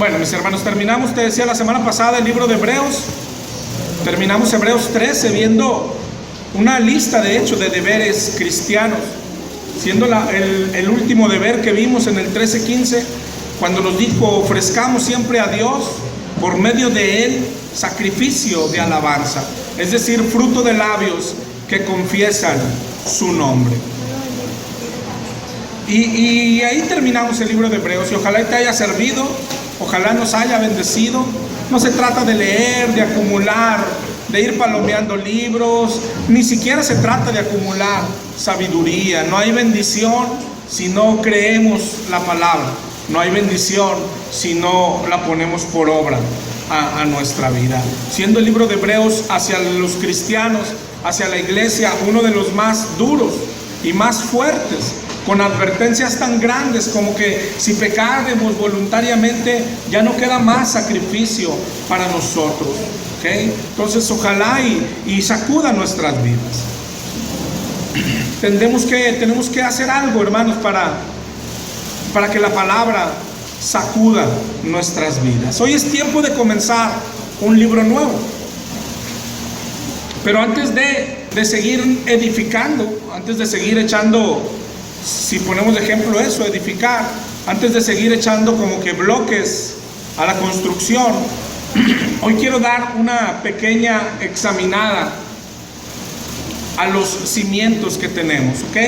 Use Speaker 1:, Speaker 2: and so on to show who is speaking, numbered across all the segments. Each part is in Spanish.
Speaker 1: Bueno, mis hermanos, terminamos, te decía la semana pasada, el libro de Hebreos. Terminamos Hebreos 13 viendo una lista, de hecho, de deberes cristianos, siendo el último deber que vimos en el 13:15, cuando nos dijo: ofrezcamos siempre a Dios por medio de Él sacrificio de alabanza, es decir, fruto de labios que confiesan su nombre. Y ahí terminamos el libro de Hebreos, y ojalá te haya servido, ojalá nos haya bendecido. No se trata de leer, de acumular, de ir palomeando libros, ni siquiera se trata de acumular sabiduría. No hay bendición si no creemos la palabra, no hay bendición si no la ponemos por obra a nuestra vida. Siendo el libro de Hebreos hacia los cristianos, hacia la iglesia, uno de los más duros y más fuertes, con advertencias tan grandes como que si pecáramos voluntariamente ya no queda más sacrificio para nosotros, ¿okay? Entonces ojalá y sacuda nuestras vidas. Tenemos que hacer algo, hermanos, para que la palabra sacuda nuestras vidas. Hoy es tiempo de comenzar un libro nuevo, pero antes de seguir edificando, antes de seguir echando, si ponemos de ejemplo eso, edificar, antes de seguir echando como que bloques a la construcción, hoy quiero dar una pequeña examinada a los cimientos que tenemos, ¿ok?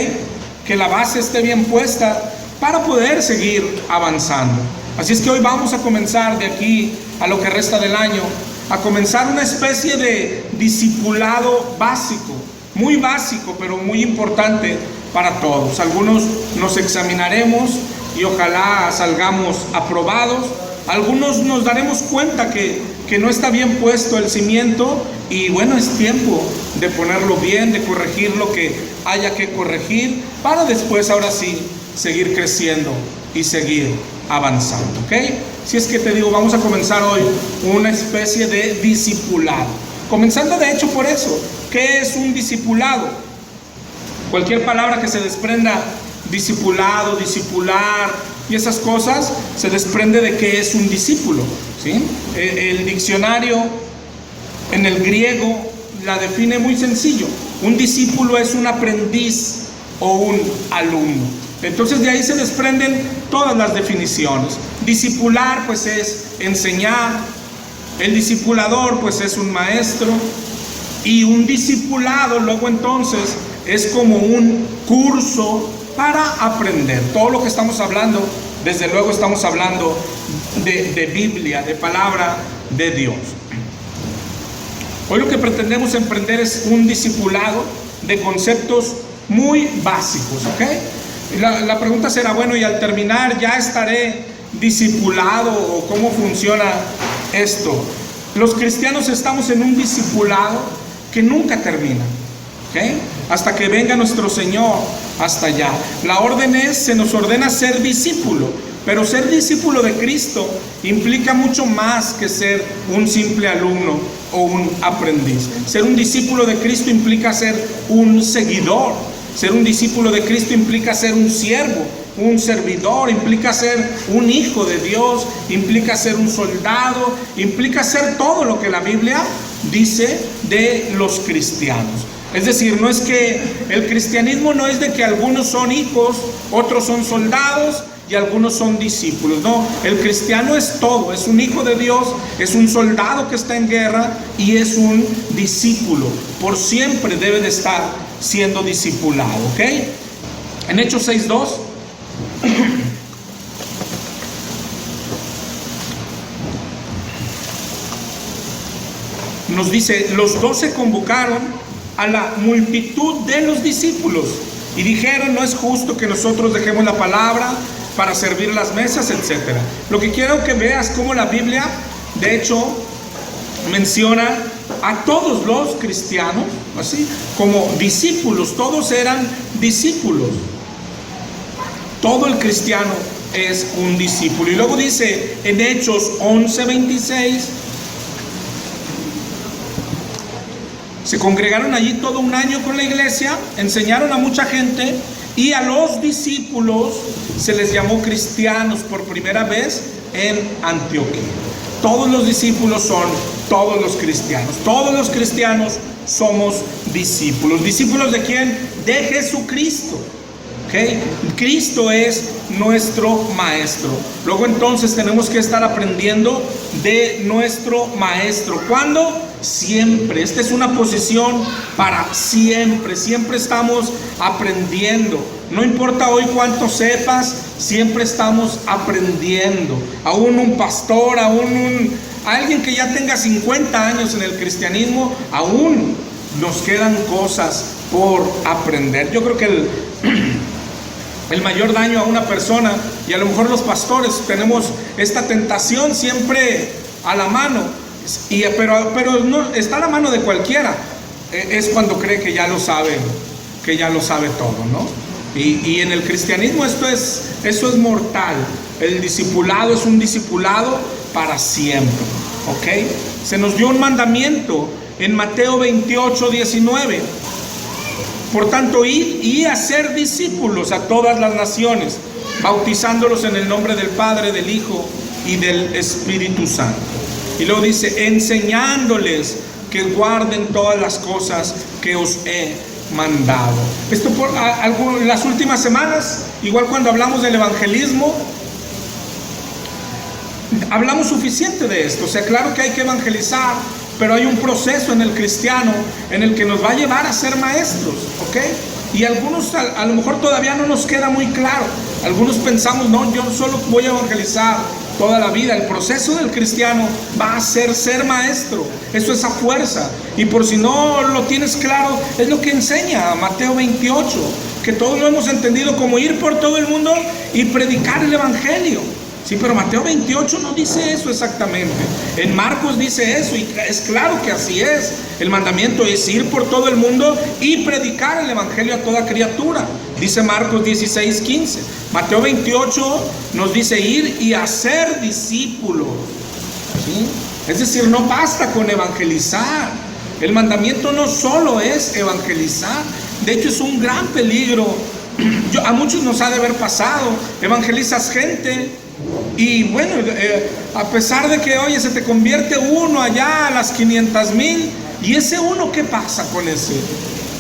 Speaker 1: Que la base esté bien puesta para poder seguir avanzando. Así es que hoy vamos a comenzar de aquí a lo que resta del año, a comenzar una especie de discipulado básico, muy básico, pero muy importante para todos. Algunos nos examinaremos y ojalá salgamos aprobados. Algunos nos daremos cuenta que no está bien puesto el cimiento, y bueno, es tiempo de ponerlo bien, de corregir lo que haya que corregir, para después, ahora sí, seguir creciendo y seguir avanzando, ¿ok? Si es que te digo, vamos a comenzar hoy una especie de discipulado. Comenzando de hecho por eso, ¿qué es un discipulado? Cualquier palabra que se desprenda, discipulado, discipular y esas cosas, se desprende de qué es un discípulo, ¿sí? El diccionario en el griego la define muy sencillo: un discípulo es un aprendiz o un alumno. Entonces de ahí se desprenden todas las definiciones. Discipular pues es enseñar, el discipulador pues es un maestro, y un discipulado luego entonces es como un curso para aprender. Todo lo que estamos hablando, desde luego estamos hablando de Biblia, de palabra de Dios. Hoy lo que pretendemos emprender es un discipulado de conceptos muy básicos, ¿ok? La pregunta será, bueno, y al terminar, ¿ya estaré discipulado o cómo funciona esto? Los cristianos estamos en un discipulado que nunca termina, ¿ok? Hasta que venga nuestro Señor, hasta allá. La orden es, se nos ordena ser discípulo, pero ser discípulo de Cristo implica mucho más que ser un simple alumno o un aprendiz. Ser un discípulo de Cristo implica ser un seguidor. Ser un discípulo de Cristo implica ser un siervo, un servidor, implica ser un hijo de Dios, implica ser un soldado, implica ser todo lo que la Biblia dice de los cristianos. Es decir, no es que el cristianismo no es de que algunos son hijos, otros son soldados y algunos son discípulos. No, el cristiano es todo, es un hijo de Dios, es un soldado que está en guerra y es un discípulo. Por siempre debe de estar siendo discipulado, ¿ok? En Hechos 6:2 nos dice: los 12 convocaron a la multitud de los discípulos y dijeron: no es justo que nosotros dejemos la palabra para servir las mesas, etc. Lo que quiero que veas cómo la Biblia, de hecho, menciona a todos los cristianos, así como discípulos. Todos eran discípulos. Todo el cristiano es un discípulo. Y luego dice en Hechos 11:26: se congregaron allí todo un año con la iglesia, enseñaron a mucha gente, y a los discípulos se les llamó cristianos por primera vez en Antioquía. Todos los discípulos son todos los cristianos. Todos los cristianos somos discípulos. ¿Discípulos de quién? De Jesucristo. ¿Okay? Cristo es nuestro maestro. Luego entonces tenemos que estar aprendiendo de nuestro maestro. ¿Cuándo? Siempre. Esta es una posición para siempre. Siempre estamos aprendiendo. No importa hoy cuánto sepas, siempre estamos aprendiendo. Aún un pastor, alguien que ya tenga 50 años en el cristianismo, aún nos quedan cosas por aprender. Yo creo que el mayor daño a una persona, y a lo mejor los pastores tenemos esta tentación siempre a la mano, pero no está a la mano de cualquiera, es cuando cree que ya lo sabe todo, ¿no? Y en el cristianismo eso es mortal. El discipulado es un discipulado para siempre, ¿ok? Se nos dio un mandamiento en Mateo 28:19. Por tanto, id y hacer discípulos a todas las naciones, bautizándolos en el nombre del Padre, del Hijo y del Espíritu Santo. Y luego dice, enseñándoles que guarden todas las cosas que os he mandado. Esto por las últimas semanas, igual cuando hablamos del evangelismo, hablamos suficiente de esto. O sea, claro que hay que evangelizar, pero hay un proceso en el cristiano en el que nos va a llevar a ser maestros, ¿ok? Y algunos a lo mejor todavía no nos queda muy claro. Algunos pensamos, no, yo solo voy a evangelizar toda la vida. El proceso del cristiano va a ser maestro. Eso es a fuerza. Y por si no lo tienes claro, es lo que enseña Mateo 28, que todos lo hemos entendido como ir por todo el mundo y predicar el evangelio. Sí, pero Mateo 28 no dice eso exactamente. En Marcos dice eso, y es claro que así es. El mandamiento es ir por todo el mundo y predicar el evangelio a toda criatura. Dice Marcos 16:15. Mateo 28 nos dice ir y hacer discípulos. ¿Sí? Es decir, no basta con evangelizar. El mandamiento no solo es evangelizar. De hecho, es un gran peligro. A muchos nos ha de haber pasado. Evangelizas gente y bueno, a pesar de que, oye, se te convierte uno allá a las 500,000, y ese uno, ¿qué pasa con ese?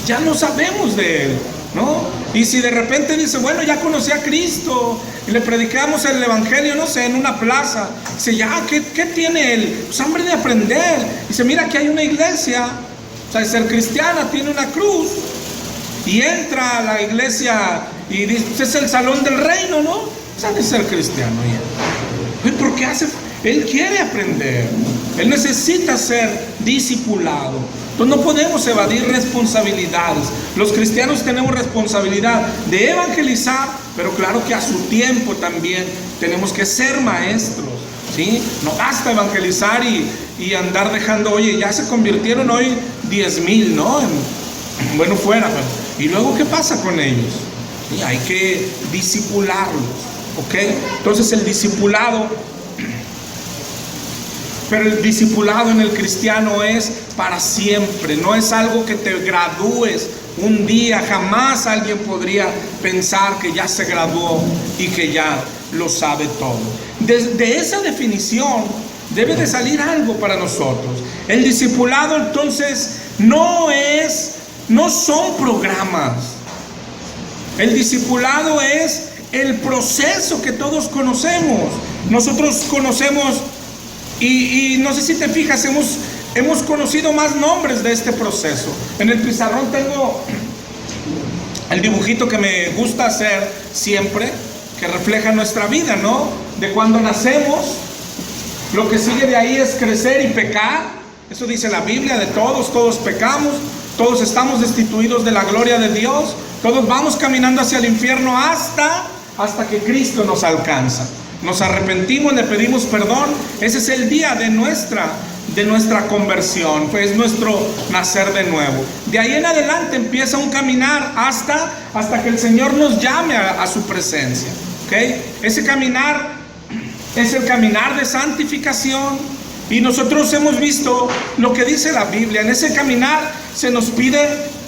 Speaker 1: Ya no sabemos de él, ¿no? Y si de repente dice, bueno, ya conocí a Cristo, y le predicamos el evangelio, no sé, en una plaza, dice, ya, ¿qué tiene él? Pues hambre de aprender. Dice, mira, aquí hay una iglesia, o sea, ser cristiana, tiene una cruz, y entra a la iglesia y dice, es el salón del reino, ¿no? Sabe ser cristiano ya. ¿Por qué hace? Él quiere aprender. Él necesita ser discipulado. Entonces no podemos evadir responsabilidades. Los cristianos tenemos responsabilidad de evangelizar, pero claro que a su tiempo también tenemos que ser maestros, ¿sí? No basta evangelizar y andar dejando, oye, ya se convirtieron hoy 10,000, ¿no? Bueno, fuera. ¿Y luego qué pasa con ellos? Sí, hay que discipularlos. ¿Ok? Entonces el discipulado, pero el discipulado en el cristiano es para siempre, no es algo que te gradúes un día. Jamás alguien podría pensar que ya se graduó y que ya lo sabe todo. De esa definición debe de salir algo para nosotros. El discipulado entonces no son programas. El discipulado es el proceso que todos conocemos. Nosotros conocemos, y no sé si te fijas, hemos conocido más nombres de este proceso. En el pizarrón tengo el dibujito que me gusta hacer siempre, que refleja nuestra vida, ¿no? De cuando nacemos, lo que sigue de ahí es crecer y pecar. Eso dice la Biblia, de todos pecamos, todos estamos destituidos de la gloria de Dios, todos vamos caminando hacia el infierno hasta que Cristo nos alcanza. Nos arrepentimos, le pedimos perdón. Ese es el día de nuestra conversión, pues nuestro nacer de nuevo. De ahí en adelante empieza un caminar hasta que el Señor nos llame a su presencia, ¿okay? Ese caminar es el caminar de santificación, y nosotros hemos visto lo que dice la Biblia. En ese caminar se nos pide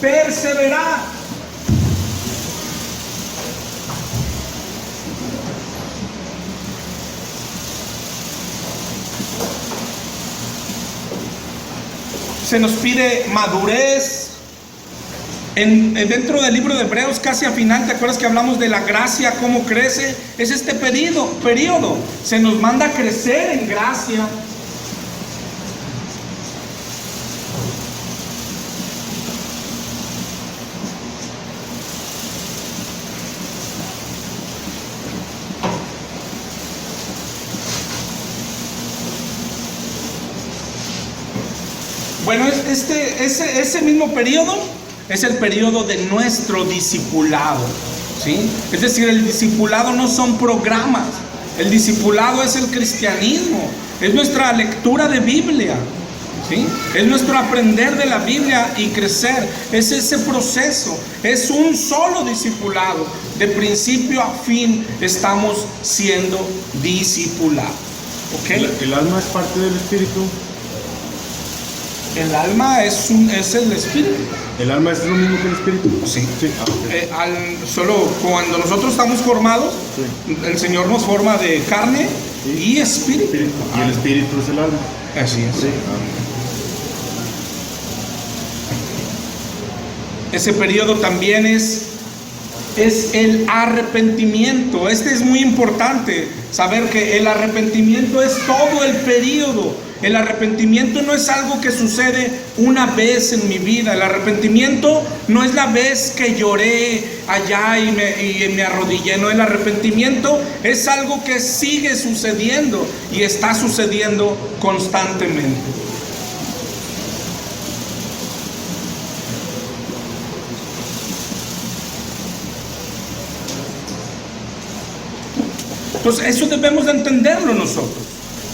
Speaker 1: perseverar. se nos pide madurez. Dentro del libro de Hebreos, casi al final, ¿te acuerdas que hablamos de la gracia, cómo crece? Es este periodo. Se nos manda a crecer en gracia. Bueno, ese mismo periodo es el periodo de nuestro discipulado, ¿sí? Es decir, el discipulado no son programas, el discipulado es el cristianismo, es nuestra lectura de Biblia, ¿sí? Es nuestro aprender de la Biblia y crecer, es ese proceso, es un solo discipulado, de principio a fin estamos siendo discipulados, ¿ok?
Speaker 2: ¿El alma es parte del espíritu?
Speaker 1: El alma es el espíritu.
Speaker 2: ¿El alma es lo mismo que el espíritu?
Speaker 1: Sí.
Speaker 2: Okay.
Speaker 1: Solo cuando nosotros estamos formados, sí, el Señor nos forma de carne, sí, y espíritu.
Speaker 2: Y el espíritu es el alma.
Speaker 1: Así es. Sí. Ese periodo también es el arrepentimiento. Este es muy importante, saber que el arrepentimiento es todo el periodo. El arrepentimiento no es algo que sucede una vez en mi vida. El arrepentimiento no es la vez que lloré allá y me arrodillé. No, el arrepentimiento es algo que sigue sucediendo y está sucediendo constantemente. Entonces eso debemos de entenderlo nosotros.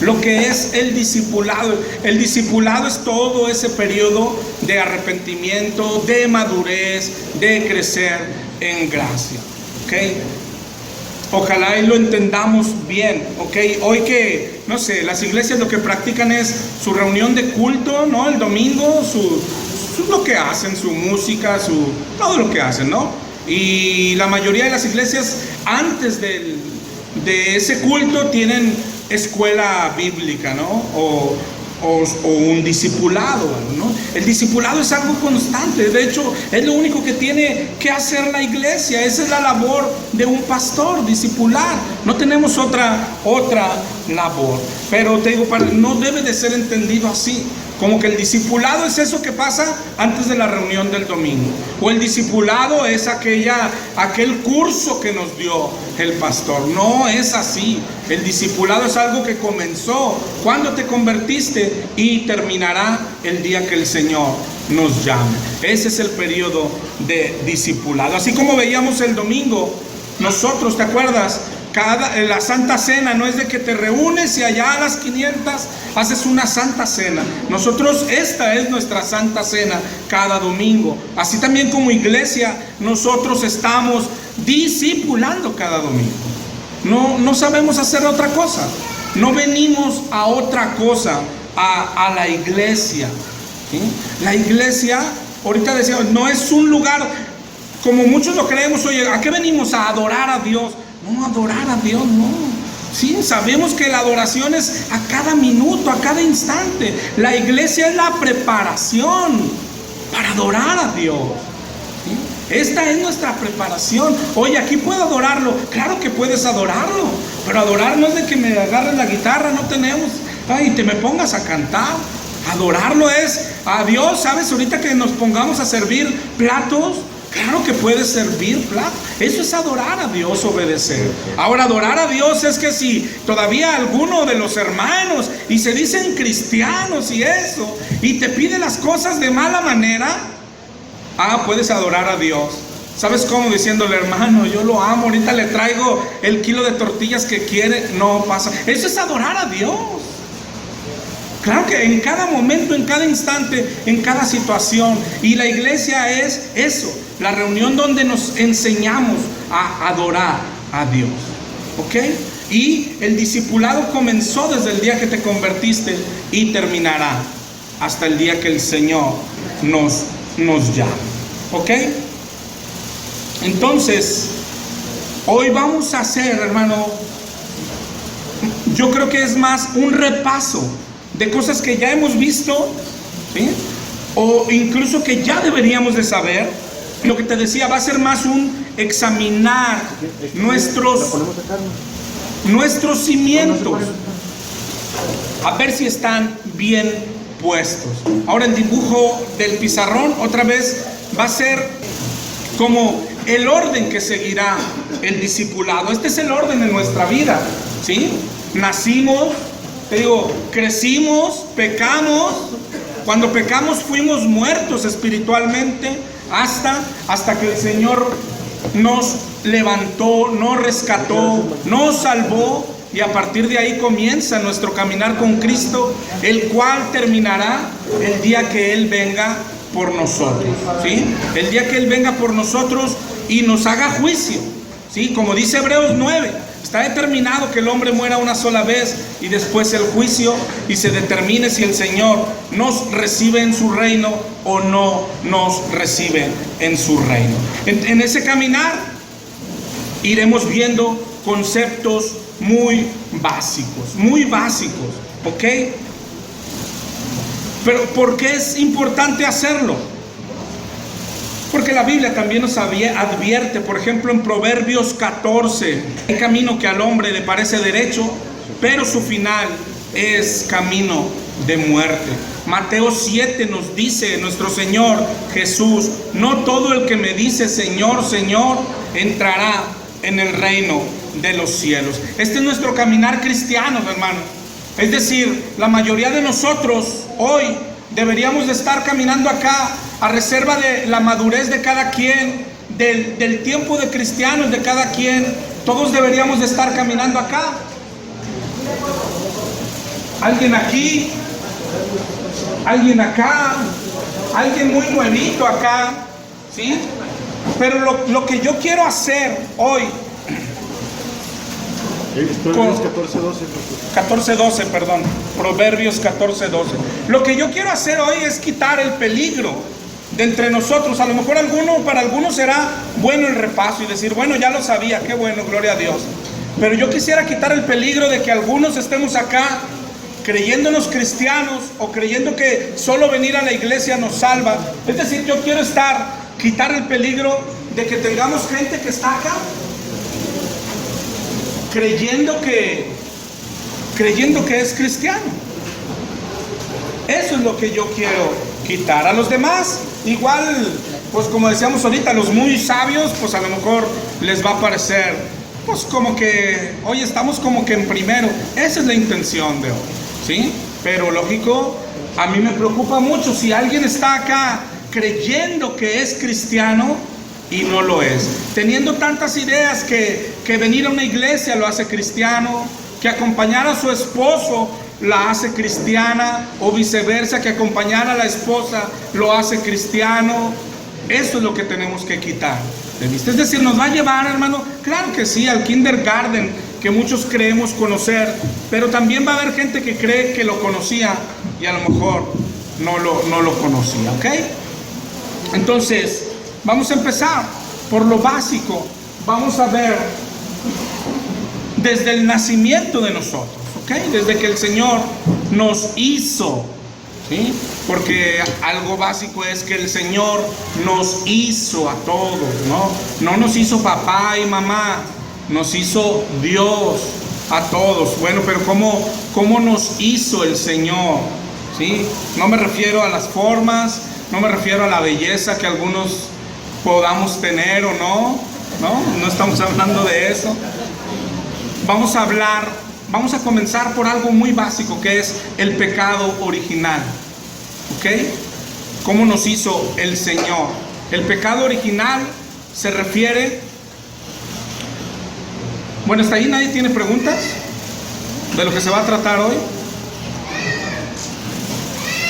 Speaker 1: Lo que es el discipulado. El discipulado es todo ese periodo de arrepentimiento, de madurez, de crecer en gracia. ¿Ok? Ojalá y lo entendamos bien. ¿Ok? Hoy que, no sé, las iglesias lo que practican es su reunión de culto, ¿no? El domingo, lo que hacen, su música, todo lo que hacen, ¿no? Y la mayoría de las iglesias antes de ese culto tienen escuela bíblica, ¿no? O un discipulado, ¿no? El discipulado es algo constante. De hecho, es lo único que tiene que hacer la iglesia. Esa es la labor de un pastor, discipular. No tenemos otra labor. Pero te digo, no debe de ser entendido así. Como que el discipulado es eso que pasa antes de la reunión del domingo. O el discipulado es aquel curso que nos dio el pastor. No es así. El discipulado es algo que comenzó cuando te convertiste y terminará el día que el Señor nos llame. Ese es el periodo de discipulado. Así como veíamos el domingo, nosotros, ¿te acuerdas? La Santa Cena no es de que te reúnes y allá a las 500 haces una Santa Cena. Nosotros, esta es nuestra Santa Cena cada domingo. Así también como iglesia, nosotros estamos discipulando cada domingo. No sabemos hacer otra cosa. No venimos a otra cosa, a la iglesia, ¿sí? La iglesia, ahorita decíamos, no es un lugar como muchos lo creemos. Oye, ¿a qué venimos? A adorar a Dios. No, adorar a Dios no. Sí, sabemos que la adoración es a cada minuto, a cada instante. La iglesia es la preparación para adorar a Dios. ¿Sí? Esta es nuestra preparación. Oye, aquí puedo adorarlo. Claro que puedes adorarlo, pero adorar no es de que me agarres la guitarra, no tenemos, y te me pongas a cantar. Adorarlo es a Dios. ¿Sabes? Ahorita que nos pongamos a servir platos, claro que puedes servir platos. Eso es adorar a Dios, obedecer. Ahora, adorar a Dios es que si todavía alguno de los hermanos y se dicen cristianos y eso, y te pide las cosas de mala manera, puedes adorar a Dios. ¿Sabes cómo? Diciéndole, hermano, yo lo amo, ahorita le traigo el kilo de tortillas que quiere. No pasa. Eso es adorar a Dios. Claro que en cada momento, en cada instante, en cada situación. Y la iglesia es eso, la reunión donde nos enseñamos a adorar a Dios. ¿Ok? Y el discipulado comenzó desde el día que te convertiste y terminará hasta el día que el Señor nos llame. ¿Ok? Entonces, hoy vamos a hacer, hermano, yo creo que es más un repaso de cosas que ya hemos visto, ¿sí? o incluso que ya deberíamos de saber. Lo que te decía, va a ser más un examinar nuestros cimientos, a ver si están bien puestos. Ahora el dibujo del pizarrón otra vez va a ser como el orden que seguirá el discipulado. Este es el orden de nuestra vida, ¿sí? Nacimos, te digo, crecimos, pecamos. Cuando pecamos fuimos muertos espiritualmente hasta que el Señor nos levantó, nos rescató, nos salvó, y a partir de ahí comienza nuestro caminar con Cristo, el cual terminará el día que Él venga por nosotros, ¿sí? El día que Él venga por nosotros y nos haga juicio, ¿sí? Como dice Hebreos 9, está determinado que el hombre muera una sola vez y después el juicio, y se determine si el Señor nos recibe en su reino o no nos recibe en su reino. En ese caminar iremos viendo conceptos muy básicos, ¿ok? Pero ¿por qué es importante hacerlo? Porque la Biblia también nos advierte, por ejemplo en Proverbios 14, el camino que al hombre le parece derecho, pero su final es camino de muerte. Mateo 7 nos dice nuestro Señor Jesús: no todo el que me dice Señor, Señor, entrará en el reino de los cielos. Este es nuestro caminar cristiano, hermano. Es decir, la mayoría de nosotros hoy deberíamos de estar caminando acá a reserva de la madurez de cada quien, del tiempo de cristianos de cada quien. Todos deberíamos de estar caminando acá. Alguien aquí, alguien acá, alguien muy nuevito acá, ¿sí? Pero lo que yo quiero hacer hoy,
Speaker 2: Proverbios
Speaker 1: 14:12, perdón, Proverbios 14:12. Lo que yo quiero hacer hoy es quitar el peligro de entre nosotros. A lo mejor para algunos será bueno el repaso y decir, bueno, ya lo sabía, qué bueno, gloria a Dios. Pero yo quisiera quitar el peligro de que algunos estemos acá creyéndonos cristianos o creyendo que solo venir a la iglesia nos salva. Es decir, yo quiero quitar el peligro de que tengamos gente que está acá creyendo que es cristiano. Eso es lo que yo quiero quitar. A los demás, igual, pues como decíamos ahorita, los muy sabios, pues a lo mejor les va a parecer, pues como que, hoy estamos como que en primero. Esa es la intención de hoy, ¿sí? Pero lógico, a mí me preocupa mucho si alguien está acá creyendo que es cristiano y no lo es, teniendo tantas ideas que venir a una iglesia lo hace cristiano, que acompañar a su esposo la hace cristiana, o viceversa, que acompañar a la esposa lo hace cristiano. Eso es lo que tenemos que quitar de vista. Es decir, nos va a llevar, hermano, claro que sí, al kindergarten que muchos creemos conocer, pero también va a haber gente que cree que lo conocía y a lo mejor no lo conocía, ¿ok? Entonces vamos a empezar por lo básico. Vamos a ver desde el nacimiento de nosotros, ¿ok? Desde que el Señor nos hizo, ¿sí? Porque algo básico es que el Señor nos hizo a todos, ¿no? No nos hizo papá y mamá, nos hizo Dios a todos. Bueno, pero ¿cómo nos hizo el Señor? ¿Sí? No me refiero a las formas, no me refiero a la belleza que algunos podamos tener o no estamos hablando de eso. Vamos a comenzar por algo muy básico, que es el pecado original, ¿ok? ¿Cómo nos hizo el Señor? El pecado original se refiere... Bueno, ¿hasta ahí nadie tiene preguntas de lo que se va a tratar hoy?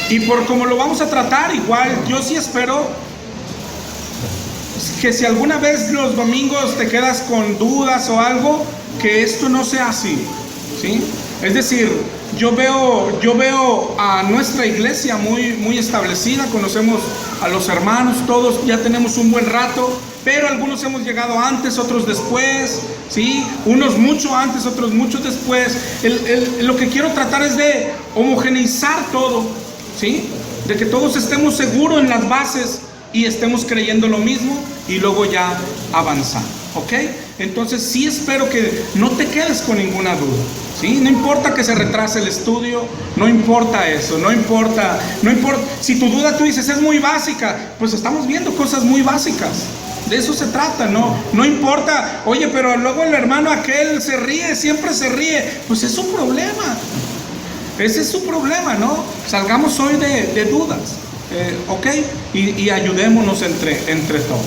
Speaker 1: Y por cómo lo vamos a tratar, igual yo sí espero que si alguna vez los domingos te quedas con dudas o algo, que esto no sea así, ¿sí? Es decir, yo veo a nuestra iglesia muy establecida, conocemos a los hermanos, todos ya tenemos un buen rato, pero algunos hemos llegado antes, otros después, ¿sí? Unos mucho antes, otros mucho después. Lo que quiero tratar es de homogeneizar todo, ¿sí? de que todos estemos seguros en las bases y estemos creyendo lo mismo y luego ya avanzar, ¿ok? Entonces sí espero que no te quedes con ninguna duda, ¿sí? No importa que se retrase el estudio, no importa eso, no importa, si tu duda tú dices es muy básica, pues estamos viendo cosas muy básicas. De eso se trata, no importa, oye, pero luego el hermano aquel se ríe, siempre se ríe, pues es su problema, ese es su problema, ¿no? Salgamos hoy de dudas, ¿ok? Y ayudémonos entre todos,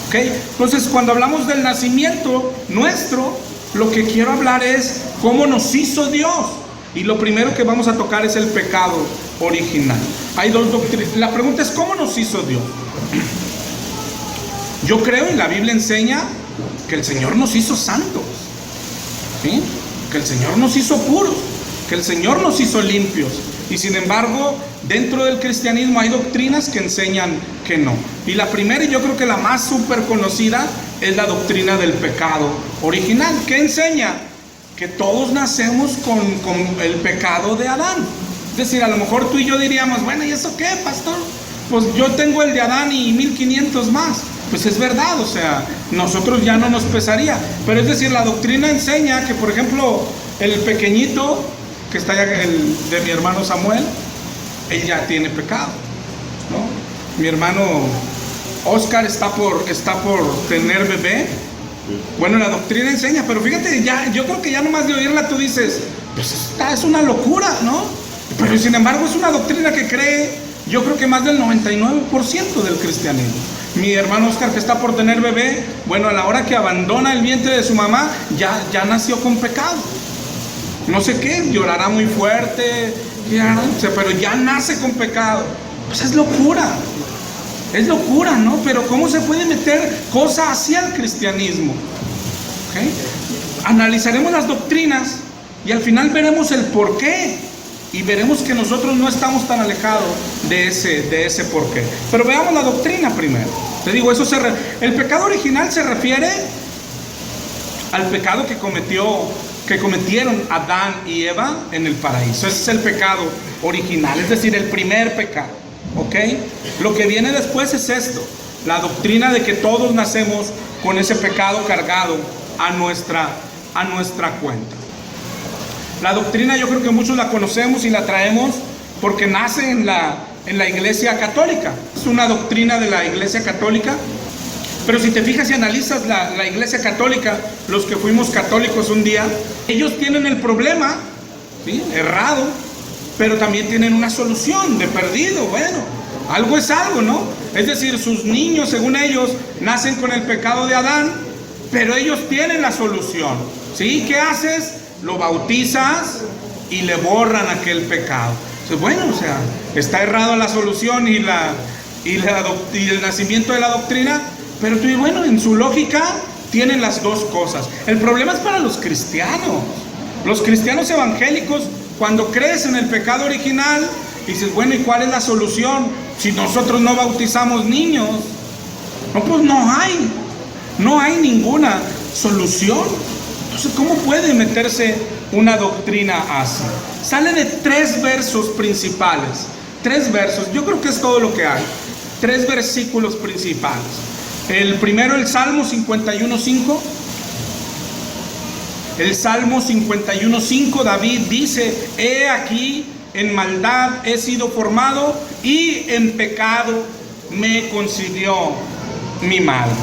Speaker 1: ¿ok? Entonces, cuando hablamos del nacimiento nuestro, lo que quiero hablar es cómo nos hizo Dios. Y lo primero que vamos a tocar es el pecado original. Hay dos doctrinas. La pregunta es, ¿cómo nos hizo Dios? Yo creo, y la Biblia enseña, que el Señor nos hizo santos, ¿sí? Que el Señor nos hizo puros, que el Señor nos hizo limpios. Y sin embargo, dentro del cristianismo hay doctrinas que enseñan que no. Y la primera, y yo creo que la más súper conocida, es la doctrina del pecado original. ¿Qué enseña? Que todos nacemos con el pecado de Adán. Es decir, a lo mejor tú y yo diríamos, bueno, ¿y eso qué, pastor? Pues yo tengo el de Adán y 1500 más. Pues es verdad, o sea, nosotros ya no nos pesaría. Pero es decir, la doctrina enseña que, por ejemplo, el pequeñito que está allá, el de mi hermano Samuel, él ya tiene pecado, ¿no? Mi hermano Oscar está por tener bebé. Bueno, la doctrina enseña, pero fíjate, ya, yo creo que ya nomás de oírla tú dices, pues esta es una locura, ¿no? Pero sin embargo es una doctrina que cree, yo creo que más del 99% del cristianismo. Mi hermano Oscar, que está por tener bebé, bueno, a la hora que abandona el vientre de su mamá, ya nació con pecado. No sé qué, llorará muy fuerte, pero ya nace con pecado. Pues es locura, ¿no? Pero ¿cómo se puede meter cosas así al cristianismo? ¿Okay? Analizaremos las doctrinas y al final veremos el porqué. Y veremos que nosotros no estamos tan alejados de ese porqué. Pero veamos la doctrina primero. Te digo, el pecado original se refiere al pecado que cometieron Adán y Eva en el paraíso. Ese es el pecado original, es decir, el primer pecado, ¿ok? Lo que viene después es esto, la doctrina de que todos nacemos con ese pecado cargado a nuestra cuenta. La doctrina yo creo que muchos la conocemos y la traemos porque nace en la Iglesia Católica. Es una doctrina de la Iglesia Católica. Pero si te fijas y analizas la Iglesia Católica, los que fuimos católicos un día, ellos tienen el problema, ¿sí? Errado, pero también tienen una solución de perdido. Bueno, algo es algo, ¿no? Es decir, sus niños, según ellos, nacen con el pecado de Adán, pero ellos tienen la solución, ¿sí? ¿Qué haces? Lo bautizas y le borran aquel pecado. Entonces, bueno, o sea, está errado la solución y el nacimiento de la doctrina, pero tú, bueno, en su lógica tienen las dos cosas. El problema es para los cristianos. Los cristianos evangélicos, cuando crees en el pecado original, dices, bueno, ¿y cuál es la solución? Si nosotros no bautizamos niños, no, pues no hay ninguna solución. Entonces, ¿cómo puede meterse una doctrina así? Sale de 3 versos principales. 3 versos, yo creo que es todo lo que hay. 3 versículos principales. El primero, el Salmo 51:5. El Salmo 51:5, David dice, he aquí, en maldad he sido formado y en pecado me concibió mi madre.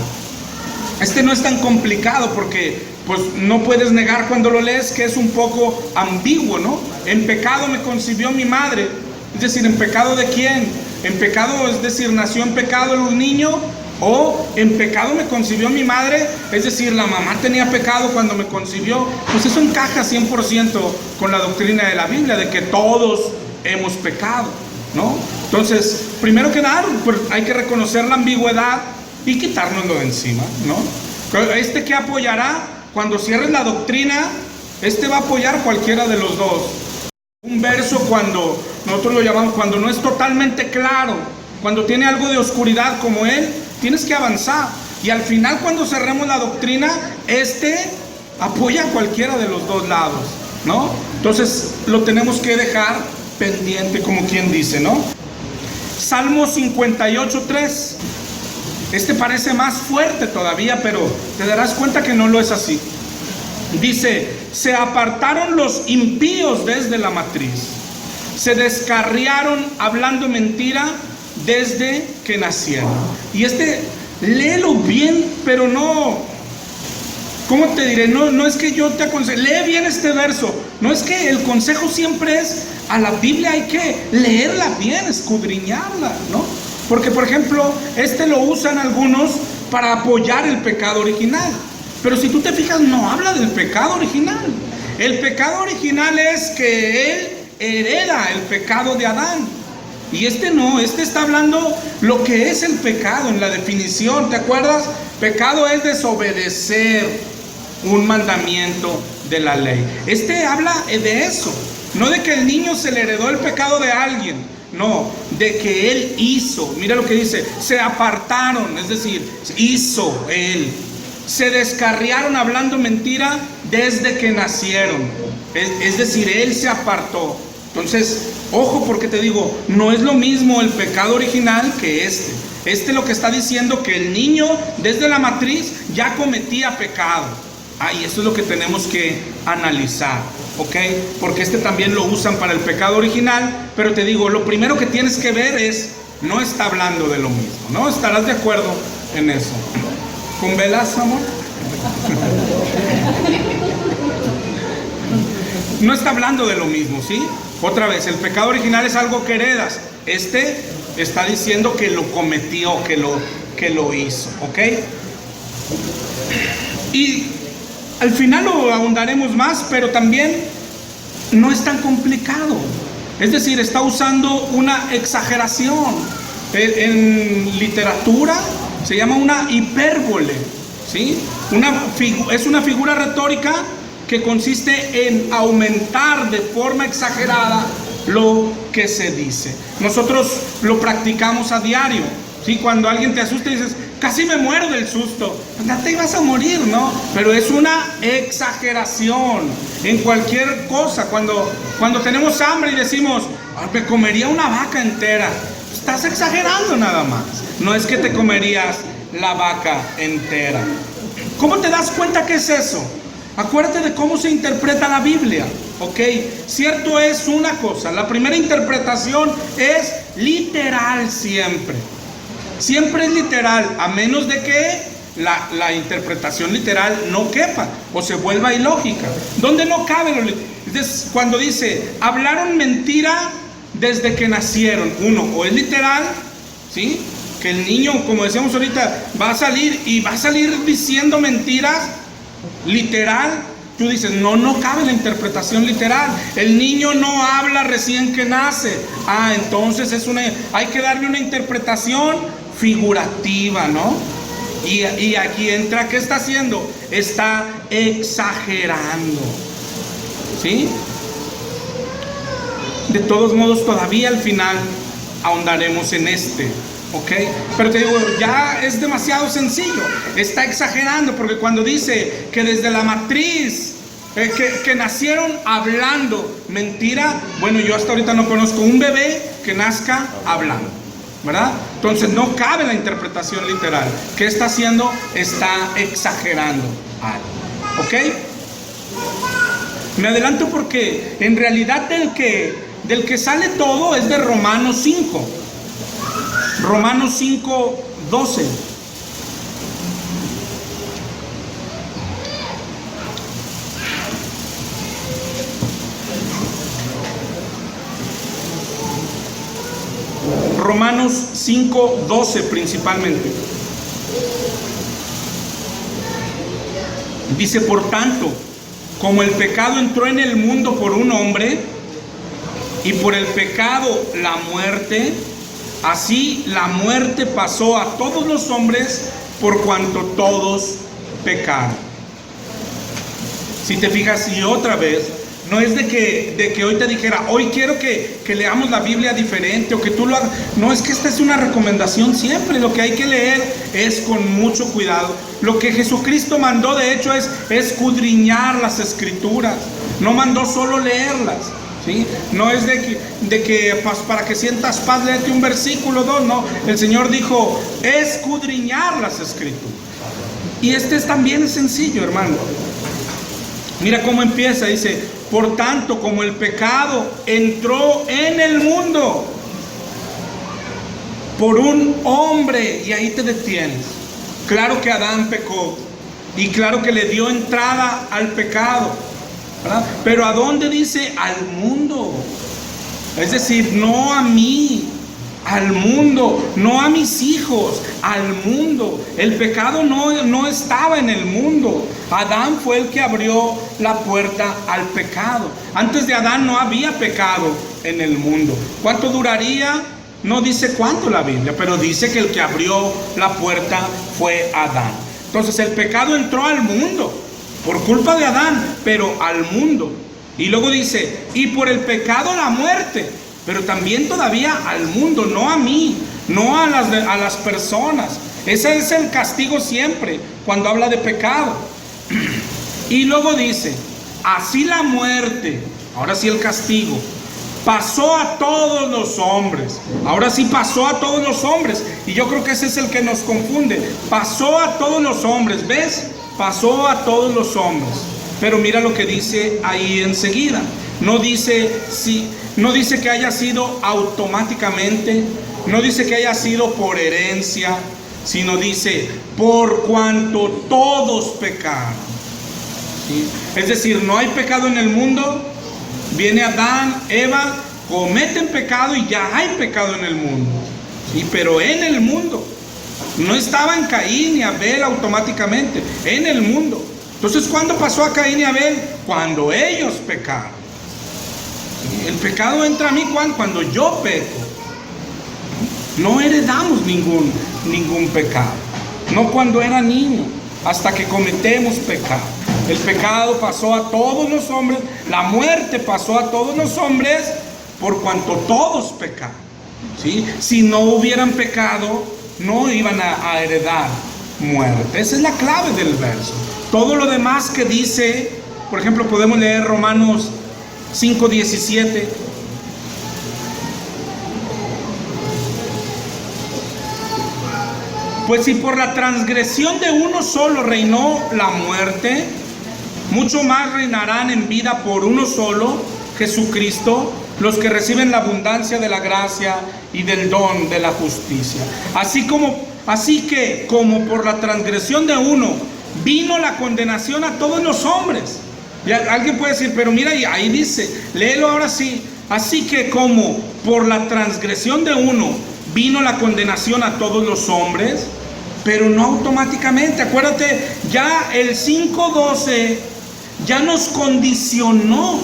Speaker 1: Este no es tan complicado porque pues no puedes negar cuando lo lees que es un poco ambiguo, ¿no? En pecado me concibió mi madre. Es decir, ¿en pecado de quién? En pecado, es decir, nació en pecado el niño, o en pecado me concibió mi madre, es decir, la mamá tenía pecado cuando me concibió. Pues eso encaja 100% con la doctrina de la Biblia, de que todos hemos pecado, ¿no? Entonces, primero que nada, pues hay que reconocer la ambigüedad y quitárnoslo de encima, ¿no? ¿Qué apoyará? Cuando cierres la doctrina, va a apoyar cualquiera de los dos. Un verso, cuando nosotros lo llamamos, cuando no es totalmente claro, cuando tiene algo de oscuridad como él, tienes que avanzar. Y al final, cuando cerremos la doctrina, apoya a cualquiera de los dos lados, ¿no? Entonces, lo tenemos que dejar pendiente, como quien dice, ¿no? Salmo 58:3. Este parece más fuerte todavía, pero te darás cuenta que no lo es así. Dice: se apartaron los impíos desde la matriz, se descarriaron hablando mentira desde que nacieron. Y léelo bien, pero no, ¿cómo te diré? No es que yo te aconseje, lee bien este verso. No es que el consejo siempre es, a la Biblia hay que leerla bien, escudriñarla, ¿no? Porque, por ejemplo, lo usan algunos para apoyar el pecado original. Pero si tú te fijas, no habla del pecado original. El pecado original es que él hereda el pecado de Adán. Y no, está hablando lo que es el pecado en la definición. ¿Te acuerdas? Pecado es desobedecer un mandamiento de la ley. Habla de eso. No de que el niño se le heredó el pecado de alguien. No, de que él hizo. Mira lo que dice: se apartaron, es decir, hizo él. Se descarriaron hablando mentira desde que nacieron. Es decir, él se apartó. Entonces, ojo, porque te digo, no es lo mismo el pecado original que este. Lo que está diciendo que el niño desde la matriz ya cometía pecado. Y eso es lo que tenemos que analizar, ¿ok? Porque también lo usan para el pecado original. Pero te digo, lo primero que tienes que ver no está hablando de lo mismo, ¿no? ¿Estarás de acuerdo en eso? ¿Con velas, amor? No está hablando de lo mismo, ¿sí? Otra vez, el pecado original es algo que heredas. Está diciendo que lo cometió, que lo hizo, ¿ok? Y al final lo ahondaremos más, pero también no es tan complicado. Es decir, está usando una exageración. En literatura se llama una hipérbole, ¿sí? Es una figura retórica que consiste en aumentar de forma exagerada lo que se dice. Nosotros lo practicamos a diario, ¿sí? Cuando alguien te asusta y dices: casi me muero del susto. Ya te ibas a morir, ¿no? Pero es una exageración en cualquier cosa. Cuando tenemos hambre y decimos: me comería una vaca entera. Estás exagerando nada más. No es que te comerías la vaca entera. ¿Cómo te das cuenta que es eso? Acuérdate de cómo se interpreta la Biblia, ¿ok? Cierto es una cosa: la primera interpretación es literal siempre. Siempre es literal, a menos de que la interpretación literal no quepa o se vuelva ilógica. ¿Dónde no cabe lo literal? Cuando dice: hablaron mentira desde que nacieron. O es literal, ¿sí? Que el niño, como decíamos ahorita, va a salir diciendo mentiras. Literal, tú dices: no cabe la interpretación literal. El niño no habla recién que nace. Entonces hay que darle una interpretación figurativa, ¿no? Y aquí entra, ¿qué está haciendo? Está exagerando, ¿sí? De todos modos, todavía al final ahondaremos en ¿ok? Pero te digo, ya es demasiado sencillo. Está exagerando, porque cuando dice que desde la matriz que nacieron hablando mentira, bueno, yo hasta ahorita no conozco un bebé que nazca hablando, ¿verdad? Entonces no cabe la interpretación literal. ¿Qué está haciendo? Está exagerando algo, ¿ok? Me adelanto porque en realidad del que sale todo es de Romanos 5. Romanos 5:12. Romanos 5:12 principalmente. Dice: por tanto, como el pecado entró en el mundo por un hombre, y por el pecado la muerte, así la muerte pasó a todos los hombres por cuanto todos pecaron. Si te fijas, y otra vez, no es de que hoy te dijera: hoy quiero que leamos la Biblia diferente, o que tú lo hagas. No, es que esta es una recomendación siempre. Lo que hay que leer es con mucho cuidado. Lo que Jesucristo mandó, de hecho, es escudriñar las Escrituras. No mandó solo leerlas. ¿sí? No es de que para que sientas paz, léete un versículo, dos, no. El Señor dijo, escudriñar las Escrituras. Y este también es sencillo, hermano. Mira cómo empieza, dice, por tanto, como el pecado entró en el mundo por un hombre, y ahí te detienes. Claro que Adán pecó, y claro que le dio entrada al pecado, ¿verdad? Pero ¿a dónde dice? Al mundo. Es decir, no a mí, al mundo, no a mis hijos, al mundo. El pecado no estaba en el mundo. Adán fue el que abrió la puerta al pecado. Antes de Adán no había pecado en el mundo. ¿Cuánto duraría? No dice cuánto la Biblia, pero dice que el que abrió la puerta fue Adán. Entonces el pecado entró al mundo por culpa de Adán, pero al mundo. Y luego dice, y por el pecado la muerte, pero también todavía al mundo, no a mí, no a las personas. Ese es el castigo siempre cuando habla de pecado. Y luego dice, así la muerte, ahora sí el castigo, pasó a todos los hombres. Ahora sí pasó a todos los hombres. Y yo creo que ese es el que nos confunde. Pasó a todos los hombres, ¿ves? Pasó a todos los hombres. Pero mira lo que dice ahí enseguida. No dice que haya sido automáticamente, no dice que haya sido por herencia, sino dice por cuanto todos pecaron. ¿Sí? Es decir, no hay pecado en el mundo. Viene Adán, Eva, cometen pecado y ya hay pecado en el mundo. ¿Sí? Pero en el mundo. No estaba en Caín y Abel automáticamente. En el mundo. Entonces, ¿cuándo pasó a Caín y Abel? Cuando ellos pecaron. ¿Sí? El pecado entra a mí cuando yo peco. No heredamos ningún pecado. No cuando era niño, hasta que cometemos pecado. El pecado pasó a todos los hombres, la muerte pasó a todos los hombres, por cuanto todos pecaron. ¿Sí? Si no hubieran pecado, no iban a heredar muerte. Esa es la clave del verso. Todo lo demás que dice, por ejemplo, podemos leer Romanos 5:17. Pues si por la transgresión de uno solo reinó la muerte, mucho más reinarán en vida por uno solo, Jesucristo, los que reciben la abundancia de la gracia y del don de la justicia. Así que como por la transgresión de uno vino la condenación a todos los hombres. Y alguien puede decir, pero mira, ahí dice, léelo ahora sí. Así que como por la transgresión de uno vino la condenación a todos los hombres, pero no automáticamente. Acuérdate, ya el 5:12 ya nos condicionó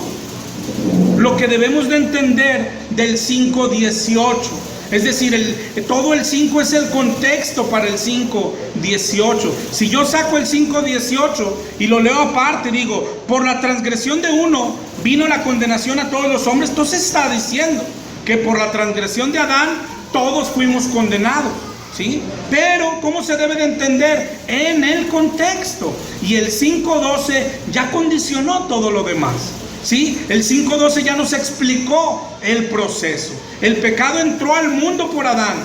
Speaker 1: lo que debemos de entender del 5:18. Es decir, todo el 5 es el contexto para el 5:18. Si yo saco el 5:18 y lo leo aparte, digo, por la transgresión de uno vino la condenación a todos los hombres. Entonces está diciendo que por la transgresión de Adán todos fuimos condenados. ¿Sí? Pero ¿cómo se debe de entender? En el contexto. Y el 5:12 ya condicionó todo lo demás. ¿Sí? El 5:12 ya nos explicó el proceso. El pecado entró al mundo por Adán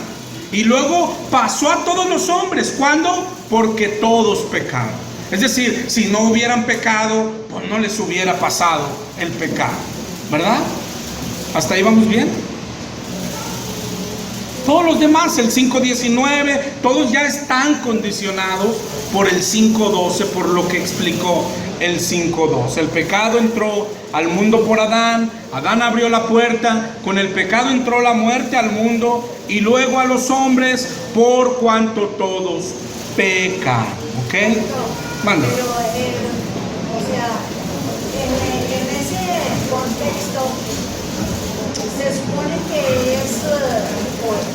Speaker 1: y luego pasó a todos los hombres. ¿Cuándo? Porque todos pecaron. Es decir, si no hubieran pecado, pues no les hubiera pasado el pecado, ¿verdad? ¿Hasta ahí vamos bien? Todos los demás, el 5:19, todos ya están condicionados por el 5:12, por lo que explicó el 5:12. El pecado entró al mundo por Adán, Adán abrió la puerta, con el pecado entró la muerte al mundo y luego a los hombres por cuanto todos pecan. ¿Ok? Manda.
Speaker 3: Pero, o sea, en ese contexto, se supone que es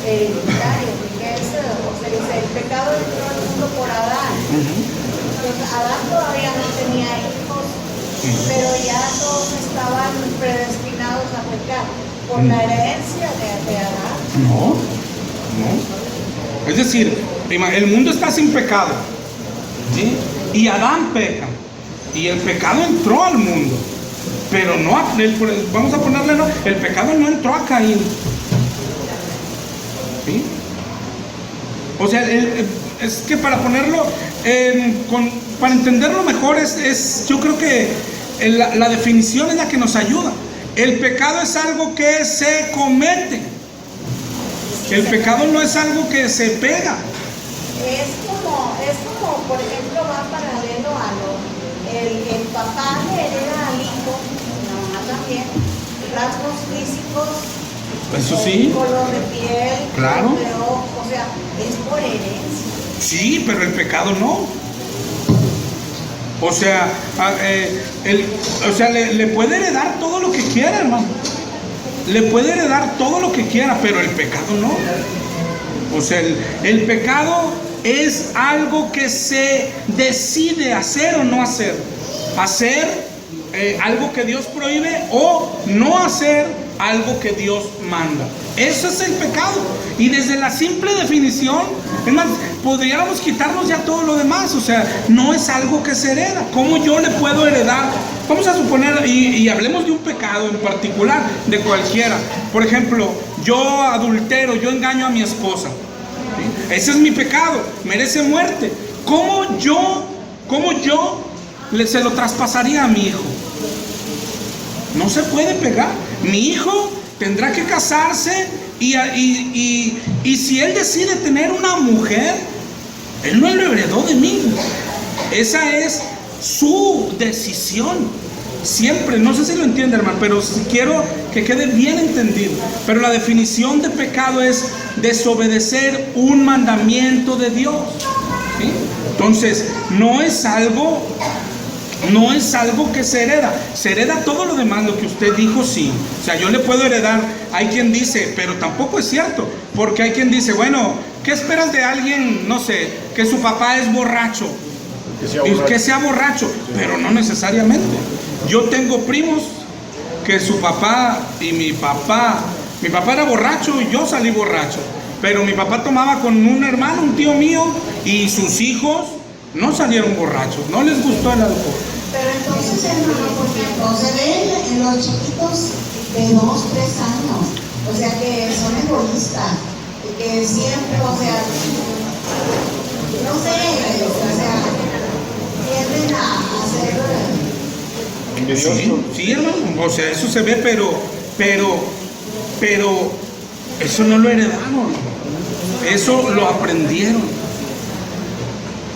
Speaker 3: hereditario, que es, o sea, dice, el pecado entró al mundo por Adán. Entonces, Adán todavía no tenía hijos, pero ya todos estaban predestinados a pecar por la herencia de Adán.
Speaker 1: No. Es decir, el mundo está sin pecado, ¿sí? Y Adán peca, y el pecado entró al mundo. pero no, vamos a ponerle, no, el pecado no entró a Caín. ¿Sí? O sea, es que para ponerlo, para entenderlo mejor, yo creo que la definición es la que nos ayuda. El pecado es algo que se comete. El pecado no es algo que se pega.
Speaker 3: Es como, por ejemplo, va paralelo a el papá le hereda al hijo, la mamá también, rasgos físicos,
Speaker 1: Eso sí.
Speaker 3: color de piel,
Speaker 1: Claro.
Speaker 3: color de ojo, o sea, es por herencia.
Speaker 1: Sí, pero el pecado no. O sea, le puede heredar todo lo que quiera, hermano. Le puede heredar todo lo que quiera, pero el pecado no. O sea, el pecado es algo que se decide hacer o no hacer. Hacer algo que Dios prohíbe o no hacer algo que Dios manda. Eso es el pecado. Y desde la simple definición, es más, podríamos quitarnos ya todo lo demás. O sea, no es algo que se hereda. ¿Cómo yo le puedo heredar? Vamos a suponer, y hablemos de un pecado en particular, de cualquiera. Por ejemplo, yo adultero, yo engaño a mi esposa. ¿Sí? Ese es mi pecado, merece muerte. ¿Cómo yo se lo traspasaría a mi hijo? No se puede pegar. Mi hijo tendrá que casarse y si él decide tener una mujer, él no lo heredó de mí. Esa es su decisión. Siempre, no sé si lo entiende, hermano, pero quiero que quede bien entendido. Pero la definición de pecado es desobedecer un mandamiento de Dios. ¿Sí? Entonces, no es algo que se hereda todo lo demás, lo que usted dijo, sí. O sea, yo le puedo heredar. Hay quien dice, pero tampoco es cierto, porque hay quien dice, bueno, ¿qué esperas de alguien, no sé, que su papá es borracho? Que sea borracho, pero no necesariamente. Yo tengo primos que su papá y mi papá era borracho y yo salí borracho, pero mi papá tomaba con un hermano, un tío mío, y sus hijos no salieron borrachos, no les gustó el alcohol.
Speaker 3: Pero entonces, hermano, por ejemplo, se ven en los chiquitos de 2, 3 años, o sea que son egoístas, que siempre, o sea, no sé, o sea, tienden a hacer...
Speaker 1: Sí, hermano, o sea, eso se ve, pero eso no lo heredaron, eso lo aprendieron.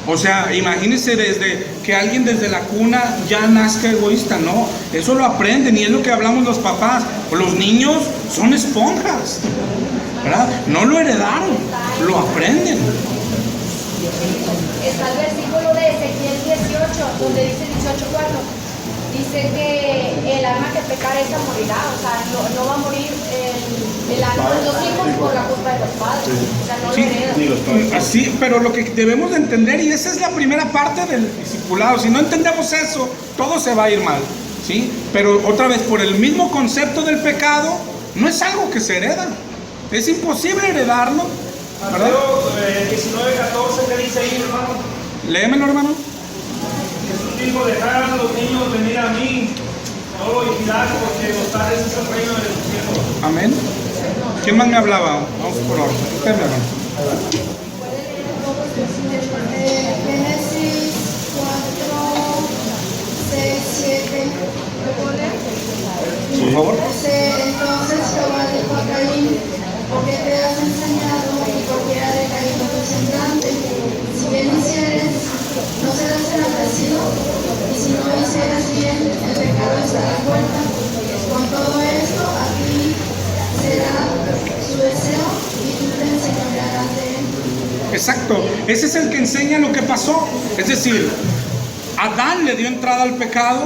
Speaker 1: O sea, imagínense desde que alguien desde la cuna ya nazca egoísta, no, eso lo aprenden y es lo que hablamos los papás. Los niños son esponjas, ¿verdad? No lo heredaron, lo aprenden.
Speaker 4: Está el versículo de Ezequiel 18, donde dice 18:4. Dice que el alma que pecare esa morirá, o sea, no va a morir el alma, los hijos por la culpa de los padres, o sea, no lo heredan.
Speaker 1: Así, pero lo que debemos de entender, y esa es la primera parte del discipulado, si no entendemos eso, todo se va a ir mal, ¿sí? Pero otra vez, por el mismo concepto del pecado, no es algo que se hereda, es imposible heredarlo, ¿verdad?
Speaker 5: Mateo 19:14, ¿qué dice ahí, hermano?
Speaker 1: Léemelo, hermano.
Speaker 5: Jesús dijo, dejad a los niños venir a mí, no lo vigilad, porque los tales es el reino de los cielos.
Speaker 1: Amén. ¿Quién más me hablaba? Vamos por orden. Usted me habla.
Speaker 6: Génesis 4, 6, 7.
Speaker 1: Por favor.
Speaker 6: Entonces Jehová dijo a Caín, ¿por qué te has enseñado y por qué ha decaído tu semblante? Si bien hicieres, no serás enaltecido, y si no hicieres bien, el pecado estará a la puerta. Con todo esto, a ti será su deseo y tú te enseñorearás de él.
Speaker 1: Exacto, ese es el que enseña lo que pasó. Es decir, Adán le dio entrada al pecado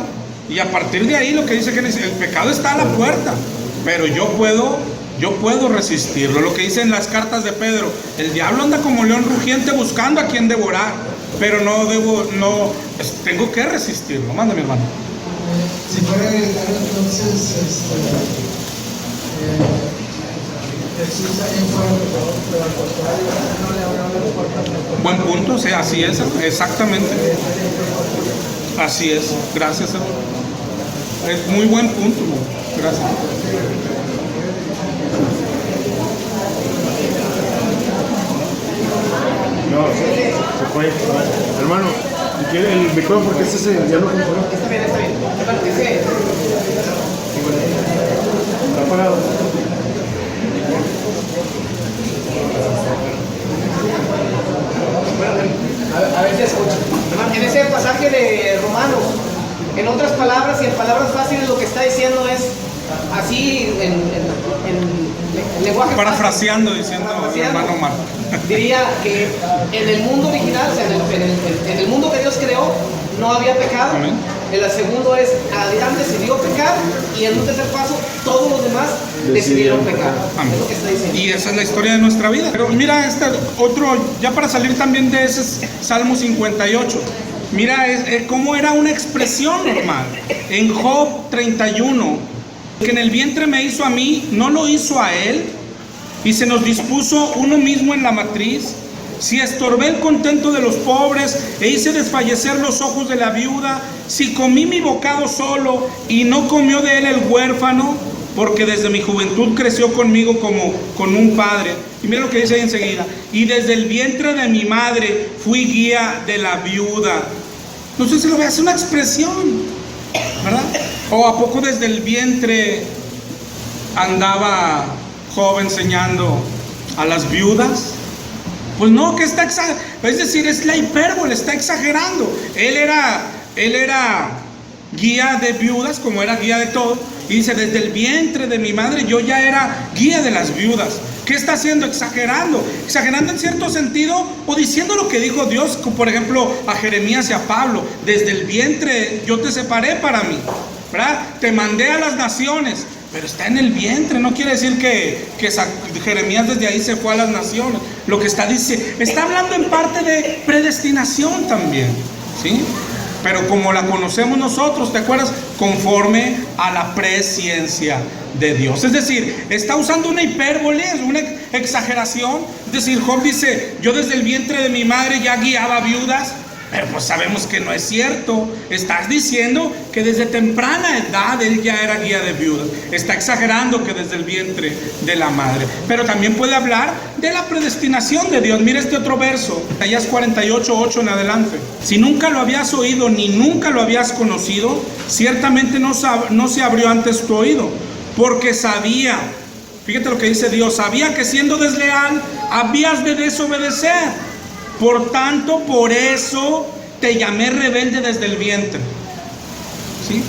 Speaker 1: y a partir de ahí lo que dice que el pecado está a la puerta, pero yo puedo resistirlo. Lo que dice en las cartas de Pedro, el diablo anda como león rugiente buscando a quien devorar, pero tengo que resistirlo. Mándame, hermano.
Speaker 7: Si fuera hereditario, entonces Jesús también fuera pecador, pero al contrario, no le abrió las puertas.
Speaker 1: Buen punto, sí, así es, exactamente. Así es, gracias, hermano. Es muy buen punto. Gracias.
Speaker 2: No, se fue. Hermano, si quiere el micrófono porque este ya no funciona.
Speaker 8: Está bien. Hermano, dice.
Speaker 2: Está apagado.
Speaker 8: A ver si escucha. Hermano, en ese pasaje de Romanos, en otras palabras y en palabras fáciles, lo que está diciendo es así en lenguaje
Speaker 1: Parafraseando, diciendo hermano Omar.
Speaker 8: diría que en el mundo original, o sea, en el mundo que Dios creó, no había pecado.
Speaker 1: Amén.
Speaker 8: El segundo es, Adán decidió pecar, y en un tercer paso, todos los demás decidieron pecar.
Speaker 1: Amén.
Speaker 8: Es lo que está diciendo.
Speaker 1: Y esa es la historia de nuestra vida. Pero mira este otro, ya para salir también de ese Salmo 58. Mira cómo era una expresión normal. En Job 31, que en el vientre me hizo a mí, no lo hizo a él, y se nos dispuso uno mismo en la matriz. Si estorbé el contento de los pobres e hice desfallecer los ojos de la viuda, si comí mi bocado solo y no comió de él el huérfano, porque desde mi juventud creció conmigo como con un padre. Y mira lo que dice ahí enseguida: y desde el vientre de mi madre fui guía de la viuda. No sé si lo ve, es una expresión, ¿verdad? O a poco desde el vientre andaba Job enseñando a las viudas. Pues no, que está exagerando, es decir, es la hipérbole, está exagerando. Él era guía de viudas, como era guía de todo, y dice, desde el vientre de mi madre yo ya era guía de las viudas. ¿Qué está haciendo? Exagerando en cierto sentido, o diciendo lo que dijo Dios, por ejemplo, a Jeremías y a Pablo: desde el vientre yo te separé para mí, ¿verdad? Te mandé a las naciones. Pero está en el vientre, no quiere decir que Jeremías desde ahí se fue a las naciones. Lo que está hablando en parte de predestinación también, ¿sí? Pero como la conocemos nosotros, ¿te acuerdas? Conforme a la presciencia de Dios. Es decir, está usando una hipérbole, una exageración. Es decir, Job dice, yo desde el vientre de mi madre ya guiaba viudas. Pero pues sabemos que no es cierto. Estás diciendo que desde temprana edad él ya era guía de viudas. Está exagerando que desde el vientre de la madre. Pero también puede hablar de la predestinación de Dios. Mira este otro verso, Isaías 48:8 en adelante. Si nunca lo habías oído ni nunca lo habías conocido, ciertamente no se abrió antes tu oído, porque sabía, fíjate lo que dice Dios, sabía que siendo desleal habías de desobedecer. Por tanto, por eso te llamé rebelde desde el vientre. ¿Sí?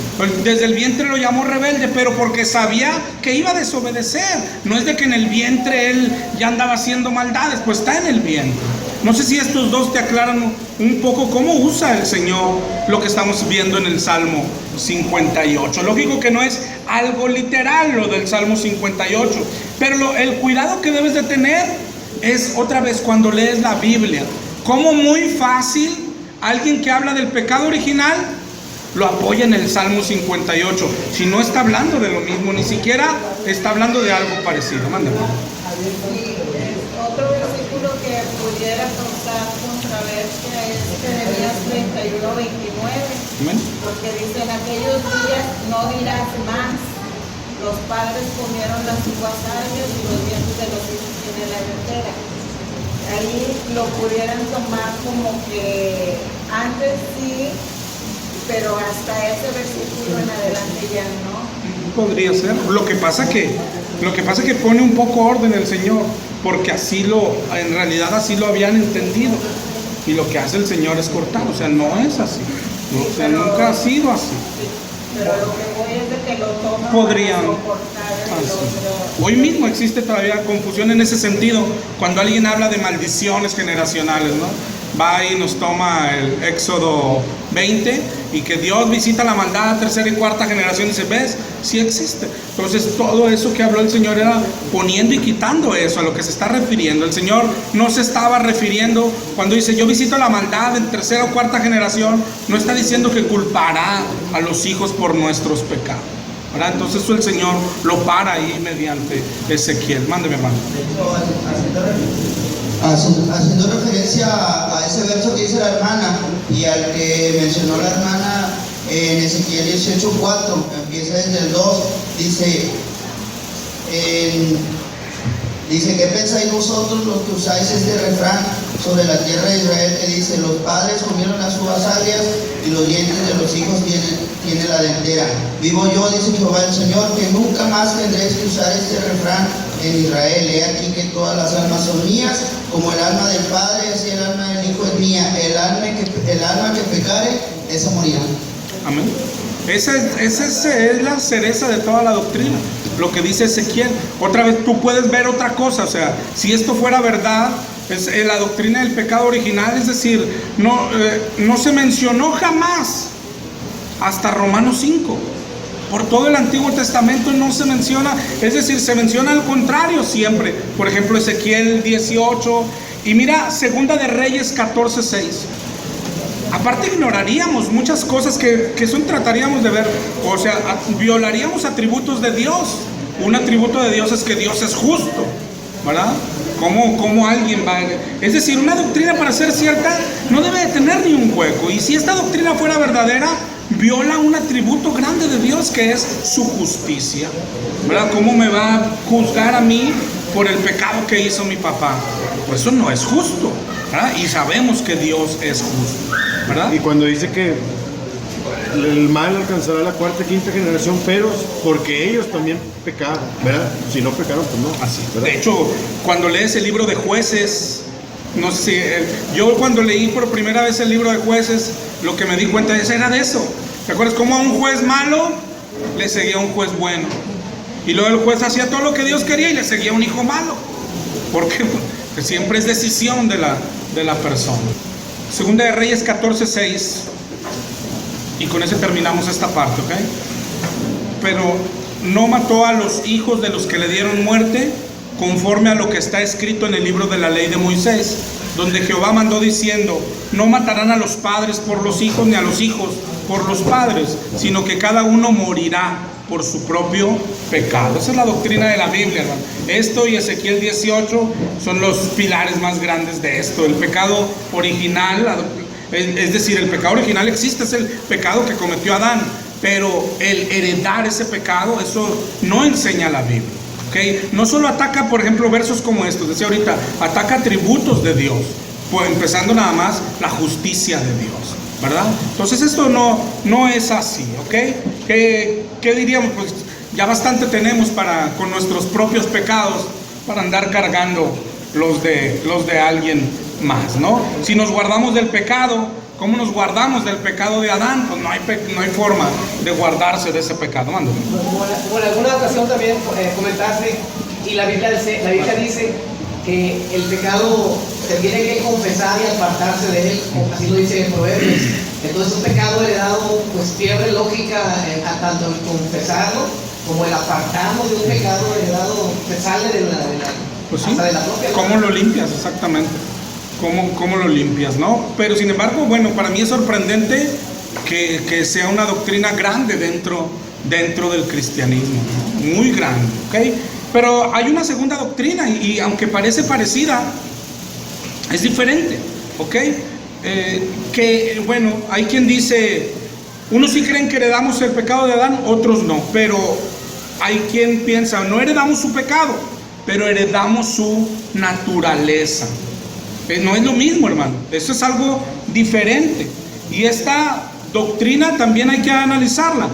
Speaker 1: Desde el vientre lo llamó rebelde, pero porque sabía que iba a desobedecer. No es de que en el vientre él ya andaba haciendo maldades, pues está en el vientre. No sé si estos dos te aclaran un poco cómo usa el Señor lo que estamos viendo en el Salmo 58. Lógico que no es algo literal lo del Salmo 58, pero el cuidado que debes de tener es, otra vez, cuando lees la Biblia, como muy fácil alguien que habla del pecado original lo apoya en el Salmo 58, si no está hablando de lo mismo, ni siquiera está hablando de algo parecido. Mándame.
Speaker 3: Otro versículo que pudiera causar controversia es Jeremías 31:29, porque dice: en aquellos días no dirás más, los padres comieron las uvas agrias y los dientes de los hijos tienen la heredera. Ahí lo pudieran tomar como que antes sí, pero hasta ese versículo en adelante ya no.
Speaker 1: Podría ser. Lo que pasa que pone un poco orden el Señor, porque en realidad así lo habían entendido. Y lo que hace el Señor es cortar, o sea, no es así. O sea, nunca ha sido así.
Speaker 3: Pero lo que voy es de que lo toman
Speaker 1: Podrían.
Speaker 3: para soportar el otro.
Speaker 1: Hoy mismo existe todavía confusión en ese sentido cuando alguien habla de maldiciones generacionales, ¿no? Va y nos toma el Éxodo 20 y que Dios visita la maldad a tercera y cuarta generación y dice, ¿ves? Sí existe. Entonces todo eso que habló el Señor era poniendo y quitando eso, a lo que se está refiriendo. El Señor no se estaba refiriendo cuando dice yo visito la maldad en tercera o cuarta generación, no está diciendo que culpará a los hijos por nuestros pecados, ¿verdad? Entonces eso el Señor lo para ahí mediante Ezequiel. Mándeme, hermano.
Speaker 9: Haciendo referencia a ese verso que dice la hermana y al que mencionó la hermana en Ezequiel 18:4, empieza desde el 2, dice, ¿qué pensáis vosotros los que usáis este refrán sobre la tierra de Israel que dice, los padres comieron las uvas agrias y los dientes de los hijos tienen la dentera? Vivo yo, dice Jehová el Señor, que nunca más tendréis que usar este refrán en Israel. He aquí que todas las almas son mías, como el alma del Padre, así el alma del Hijo es mía. El alma que pecare, esa morirá.
Speaker 1: Amén. Esa es la cereza de toda la doctrina, lo que dice Ezequiel. Otra vez tú puedes ver otra cosa, o sea, si esto fuera verdad, es la doctrina del pecado original, es decir, no se mencionó jamás hasta Romanos 5. Por todo el Antiguo Testamento no se menciona, es decir, se menciona al contrario siempre. Por ejemplo, Ezequiel 18 y mira, Segunda de Reyes 14:6. Aparte ignoraríamos muchas cosas que eso trataríamos de ver, o sea, violaríamos atributos de Dios. Un atributo de Dios es que Dios es justo, ¿verdad? ¿Cómo alguien va? Es decir, una doctrina para ser cierta no debe de tener ni un hueco. Y si esta doctrina fuera verdadera, viola un atributo grande de Dios que es su justicia, ¿verdad? ¿Cómo me va a juzgar a mí por el pecado que hizo mi papá? Pues eso no es justo, ¿verdad? Y sabemos que Dios es justo, ¿verdad?
Speaker 2: Y cuando dice que el mal alcanzará la cuarta y quinta generación, pero porque ellos también pecaron, ¿verdad? Si no pecaron, pues no.
Speaker 1: Así.
Speaker 2: ¿Verdad?
Speaker 1: De hecho, cuando lees el libro de Jueces, no sé, yo cuando leí por primera vez el libro de Jueces, lo que me di cuenta era de eso. ¿Te acuerdas cómo a un juez malo le seguía un juez bueno? Y luego el juez hacía todo lo que Dios quería y le seguía un hijo malo. ¿Por qué? Porque siempre es decisión de la persona. Segunda de Reyes 14:6. Y con eso terminamos esta parte, ¿ok? Pero no mató a los hijos de los que le dieron muerte, conforme a lo que está escrito en el libro de la ley de Moisés, donde Jehová mandó diciendo, no matarán a los padres por los hijos, ni a los hijos por los padres, sino que cada uno morirá por su propio pecado. Esa es la doctrina de la Biblia, hermano. Esto y Ezequiel 18 son los pilares más grandes de esto. El pecado original, es decir, el pecado original existe, es el pecado que cometió Adán, pero el heredar ese pecado, eso no enseña la Biblia, ¿okay? No solo ataca, por ejemplo, versos como estos, decía ahorita, ataca atributos de Dios, pues empezando nada más la justicia de Dios, ¿verdad? Entonces esto no es así, ¿ok? ¿Qué diríamos? Pues ya bastante tenemos con nuestros propios pecados para andar cargando los de alguien más, ¿no? Si nos guardamos del pecado, ¿cómo nos guardamos del pecado de Adán? Pues no hay forma de guardarse de ese pecado. Mándame.
Speaker 8: Como en alguna ocasión también comentaste, y la Biblia dice que el pecado se tiene que confesar y apartarse de él, así lo dice en Proverbios. Entonces un pecado heredado pues pierde lógica tanto el confesarlo como el apartarnos de un pecado heredado que sale de la
Speaker 1: pues sí,
Speaker 8: hasta de la propia.
Speaker 1: ¿Cómo lo limpias? Exactamente. ¿Cómo lo limpias, no? Pero sin embargo, bueno, para mí es sorprendente que sea una doctrina grande dentro del cristianismo, ¿no? Muy grande, ¿ok? Pero hay una segunda doctrina y aunque parece parecida, es diferente, ¿ok? Que, bueno, hay quien dice, unos sí creen que heredamos el pecado de Adán, otros no, pero hay quien piensa, no heredamos su pecado, pero heredamos su naturaleza. No es lo mismo, hermano, eso es algo diferente. Y esta doctrina también hay que analizarla,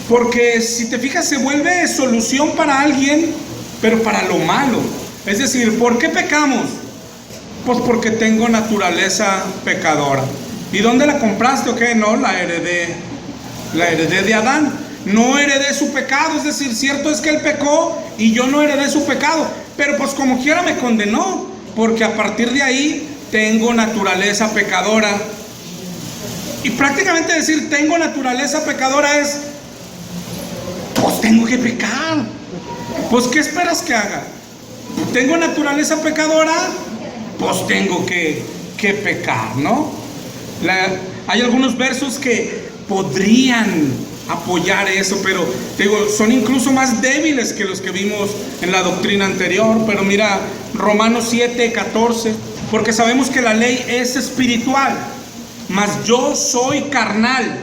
Speaker 1: porque si te fijas se vuelve solución para alguien, pero para lo malo. Es decir, ¿por qué pecamos? Pues porque tengo naturaleza pecadora. ¿Y dónde la compraste o qué? No, la heredé de Adán. No heredé su pecado, es decir, cierto es que él pecó y yo no heredé su pecado, pero pues como quiera me condenó, porque a partir de ahí tengo naturaleza pecadora. Y prácticamente decir tengo naturaleza pecadora es, pues tengo que pecar. Pues ¿qué esperas que haga? Tengo naturaleza pecadora, pues tengo que pecar, ¿no? Hay algunos versos que podrían apoyar eso, pero digo, son incluso más débiles que los que vimos en la doctrina anterior. Pero mira, Romanos 7:14, porque sabemos que la ley es espiritual, mas yo soy carnal,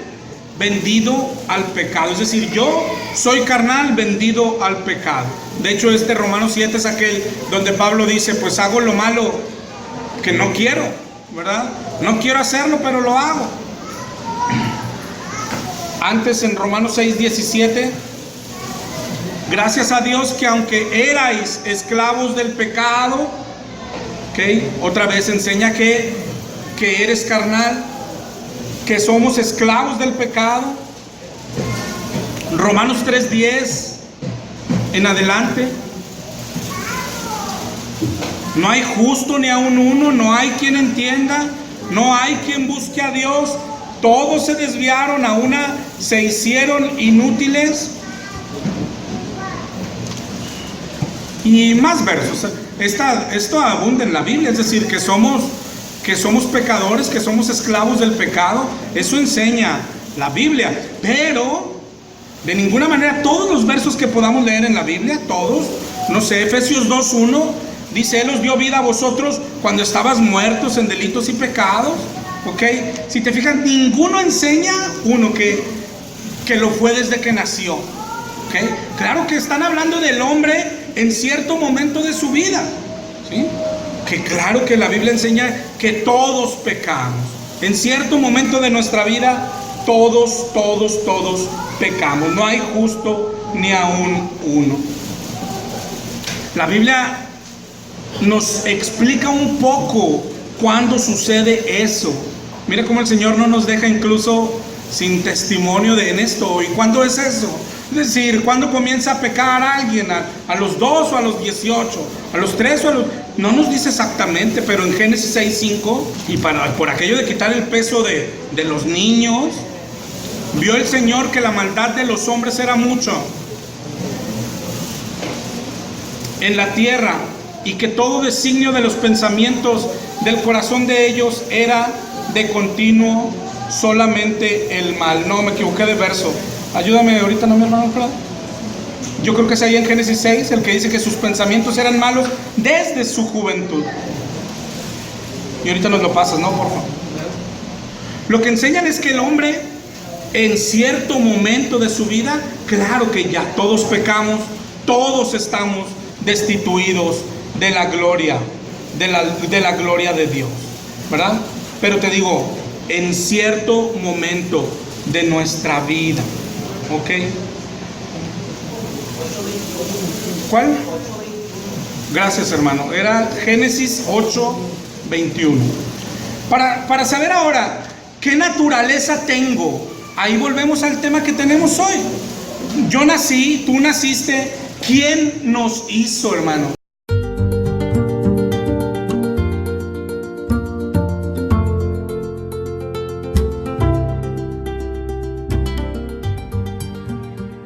Speaker 1: vendido al pecado. Es decir, yo soy carnal, vendido al pecado. De hecho, Romanos 7 es aquel donde Pablo dice, pues hago lo malo que no quiero, ¿verdad? No quiero hacerlo, pero lo hago. Antes en Romanos 6:17, gracias a Dios que aunque erais esclavos del pecado, ¿okay? Otra vez enseña que eres carnal, que somos esclavos del pecado. Romanos 3:10 en adelante. No hay justo ni aun uno, no hay quien entienda, no hay quien busque a Dios. Todos se desviaron, a una se hicieron inútiles. Y más versos. Esto abunda en la Biblia, es decir, que somos pecadores, que somos esclavos del pecado. Eso enseña la Biblia. Pero de ninguna manera todos los versos que podamos leer en la Biblia, todos, no sé, Efesios 2:1 dice, Él os dio vida a vosotros cuando estabas muertos en delitos y pecados. ¿Ok? Si te fijas, ninguno enseña que lo fue desde que nació. ¿Ok? Claro que están hablando del hombre en cierto momento de su vida, ¿sí? Que claro que la Biblia enseña que todos pecamos. En cierto momento de nuestra vida, todos pecamos. No hay justo ni aún uno. La Biblia nos explica un poco cuándo sucede eso. Mira cómo el Señor no nos deja incluso sin testimonio en esto. ¿Y cuándo es eso? Es decir, ¿cuándo comienza a pecar alguien? ¿A los 2 o a los 18? ¿A los 3 o a los...? No nos dice exactamente, pero en Génesis 6:5, y por aquello de quitar el peso de los niños, vio el Señor que la maldad de los hombres era mucho en la tierra, y que todo designio de los pensamientos del corazón de ellos era de continuo solamente el mal. No, me equivoqué de verso. Ayúdame ahorita, ¿no, mi hermano? Yo creo que es ahí en Génesis 6 el que dice que sus pensamientos eran malos desde su juventud. Y ahorita nos lo pasas, ¿no? Por favor. Lo que enseñan es que el hombre en cierto momento de su vida, claro que ya todos pecamos, todos estamos destituidos de la gloria, de la gloria de Dios, ¿verdad? Pero te digo, en cierto momento de nuestra vida, ¿ok? ¿Cuál? Gracias, hermano. Era Génesis 8:21. Para saber ahora qué naturaleza tengo, ahí volvemos al tema que tenemos hoy. Yo nací, tú naciste. ¿Quién nos hizo, hermano?